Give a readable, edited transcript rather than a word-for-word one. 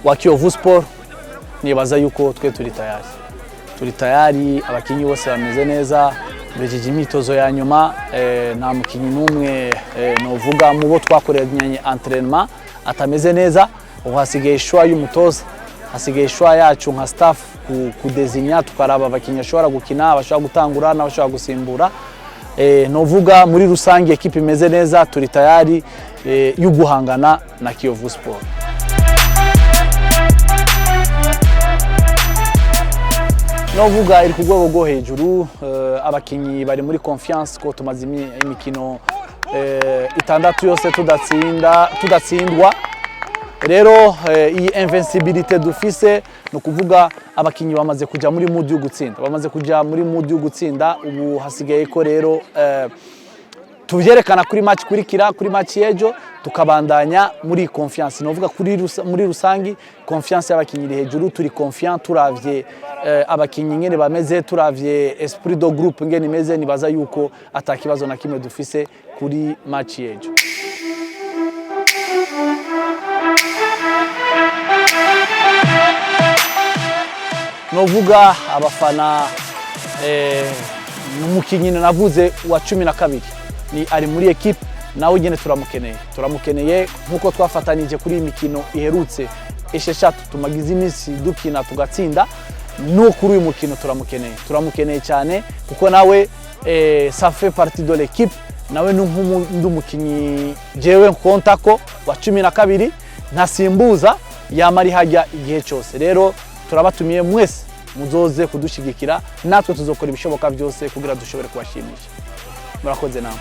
wa Kiyovu Sport nibaza yuko twe turi tayari abakinyi bose bameze neza bejeje imitozo ya nyuma nta mukinyi numwe novuga mu bo twakoranye entraînement atameze neza uhasigaye shwa y'umutoza hasigaye shwa yacu nka staff kudezinya tukaraba abakinyi ashobora gukina abashobora gutangura n'abashobora gusimbura novuga muri rusange equipe imeze neza turi tayari yo guhangana na Kiyovu Sport. Novuga iri ku rwego rwo hejuru abakinyi bari muri confiance ko tumaze imikino 6 yose tudatsindwa rero iyi invincibilité dufise no kuvuga abakinyi bamaze kuja muri mood yo gutsinda ubu hasigaye ko rero tuvyerekana kuri match kurikira kuri match yejo tukabandanya muri confiance novuga muri rusangi confiance y'abakinyi hejuru turi confiant turavye abakinyi ngene bameze turavye esprit de groupe ngene imeze nibaza yuko atakibazo na kimwe dufise kuri match yejo. Novuga abafana n'umukinyi navuze wa 12 ni ari muri equipe nawe nyene turamukeneye nkuko twafatanije kuri imikino iherutse esheshatu tumagize imisi dukina tugatsinda no kuri uyu mukino turamukeneye cyane kuko nawe ça fait partie de l'équipe nawe ndumukinyi jewe kontako wa 12 ntasimbuza yamari hajya igihe cyose rero turabatumiye mwese muzoze kudushigikira natwe tuzokora ibishoboka byose kugira dushobore kubashimisha murakoze nawe.